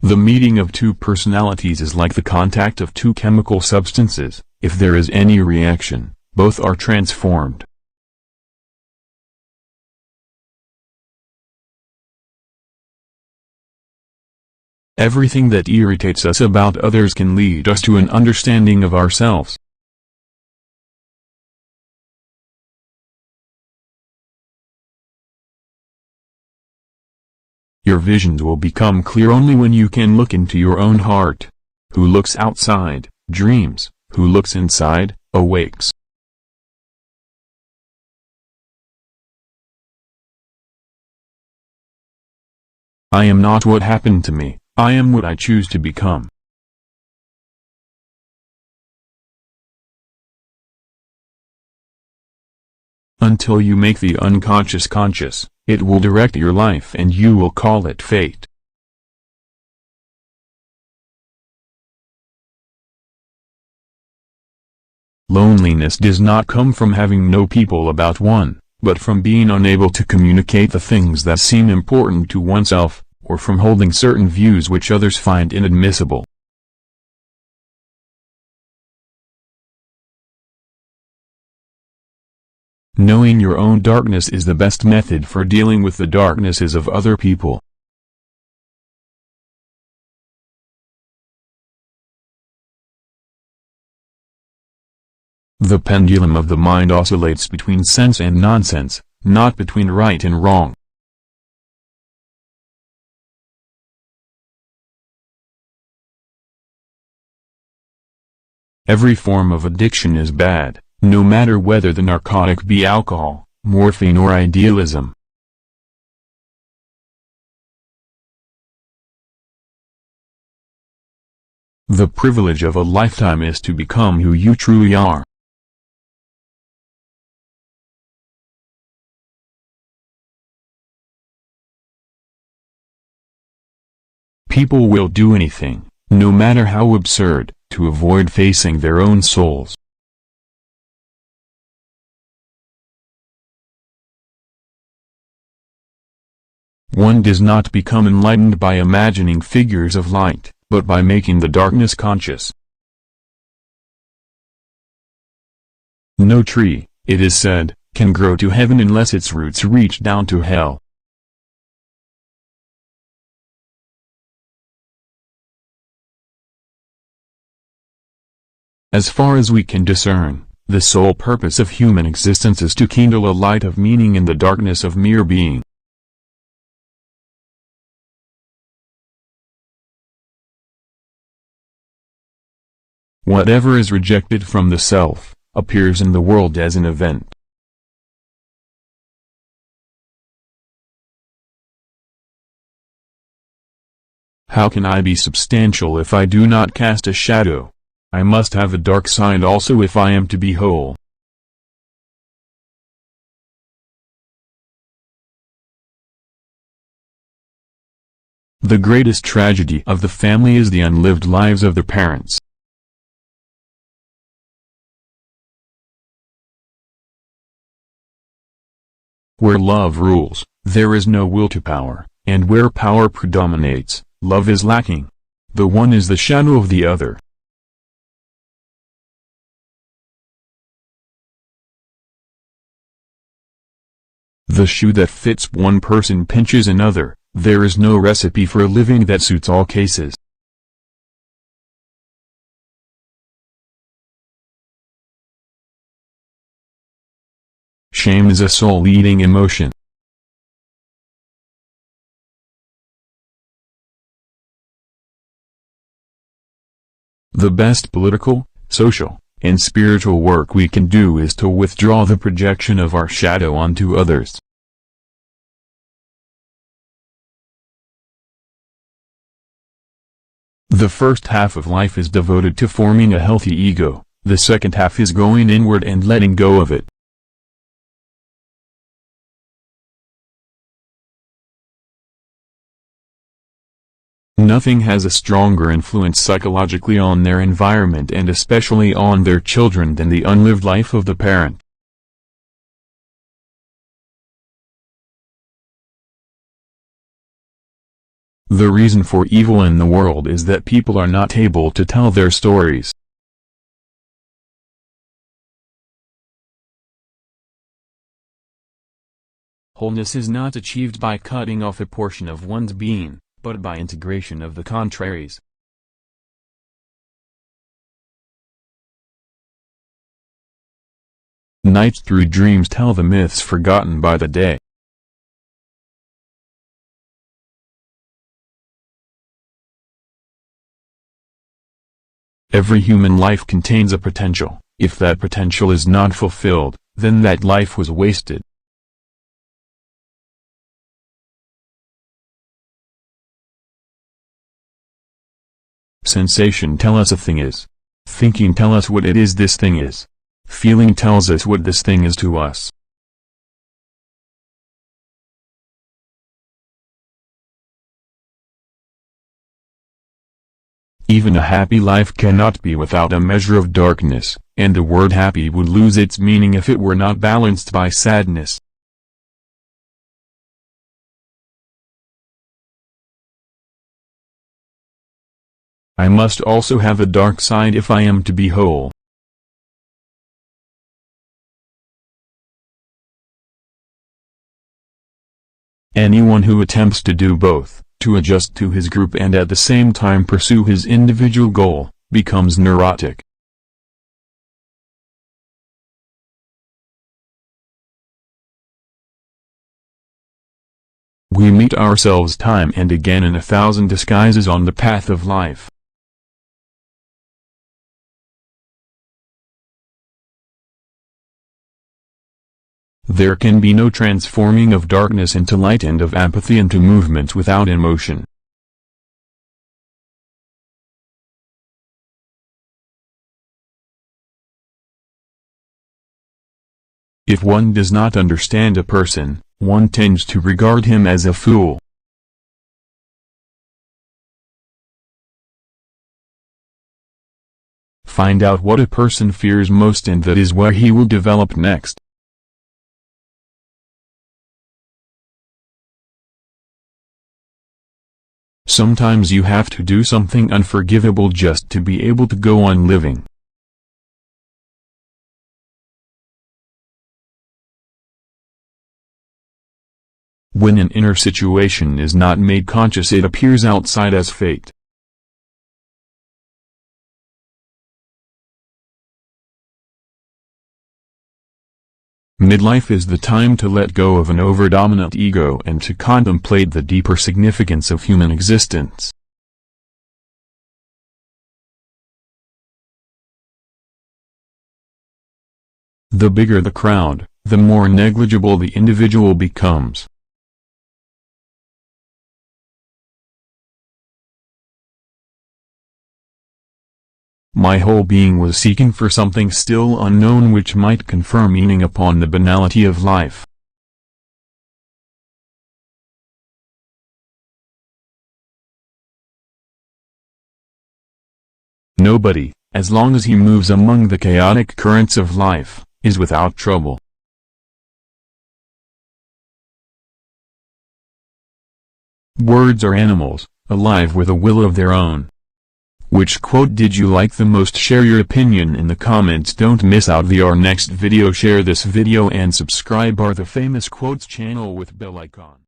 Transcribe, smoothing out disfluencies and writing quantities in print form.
The meeting of two personalities is like the contact of two chemical substances. If there is any reaction, both are transformed. Everything that irritates us about others can lead us to an understanding of ourselves. Your visions will become clear only when you can look into your own heart. Who looks outside, dreams. Who looks inside, awakes. I am not what happened to me, I am what I choose to become. Until you make the unconscious conscious, it will direct your life and you will call it fate. Loneliness does not come from having no people about one, but from being unable to communicate the things that seem important to oneself, or from holding certain views which others find inadmissible. Knowing your own darkness is the best method for dealing with the darknesses of other people. The pendulum of the mind oscillates between sense and nonsense, not between right and wrong. Every form of addiction is bad, no matter whether the narcotic be alcohol, morphine or idealism. The privilege of a lifetime is to become who you truly are. People will do anything, no matter how absurd, to avoid facing their own souls. One does not become enlightened by imagining figures of light, but by making the darkness conscious. No tree, it is said, can grow to heaven unless its roots reach down to hell. As far as we can discern, the sole purpose of human existence is to kindle a light of meaning in the darkness of mere being. Whatever is rejected from the self, appears in the world as an event. How can I be substantial if I do not cast a shadow? I must have a dark side also if I am to be whole. The greatest tragedy of the family is the unlived lives of the parents. Where love rules, there is no will to power, and where power predominates, love is lacking. The one is the shadow of the other. The shoe that fits one person pinches another. There is no recipe for a living that suits all cases. Shame is a soul-eating emotion. The best political, social, and spiritual work we can do is to withdraw the projection of our shadow onto others. The first half of life is devoted to forming a healthy ego, the second half is going inward and letting go of it. Nothing has a stronger influence psychologically on their environment and especially on their children than the unlived life of the parent. The reason for evil in the world is that people are not able to tell their stories. Wholeness is not achieved by cutting off a portion of one's being, but by integration of the contraries. Nights through dreams tell the myths forgotten by the day. Every human life contains a potential. If that potential is not fulfilled, then that life was wasted. Sensation tell us a thing is. Thinking tell us what it is this thing is. Feeling tells us what this thing is to us. Even a happy life cannot be without a measure of darkness, and the word happy would lose its meaning if it were not balanced by sadness. I must also have a dark side if I am to be whole. Anyone who attempts to do both, to adjust to his group and at the same time pursue his individual goal, becomes neurotic. We meet ourselves time and again in 1,000 disguises on the path of life. There can be no transforming of darkness into light and of apathy into movement without emotion. If one does not understand a person, one tends to regard him as a fool. Find out what a person fears most and that is where he will develop next. Sometimes you have to do something unforgivable just to be able to go on living. When an inner situation is not made conscious, it appears outside as fate. Midlife is the time to let go of an overdominant ego and to contemplate the deeper significance of human existence. The bigger the crowd, the more negligible the individual becomes. My whole being was seeking for something still unknown which might confer meaning upon the banality of life. Nobody, as long as he moves among the chaotic currents of life, is without trouble. Words are animals, alive with a will of their own. Which quote did you like the most? Share your opinion in the comments. Don't miss out our next video. Share this video and subscribe our The Famous Quotes channel with bell icon.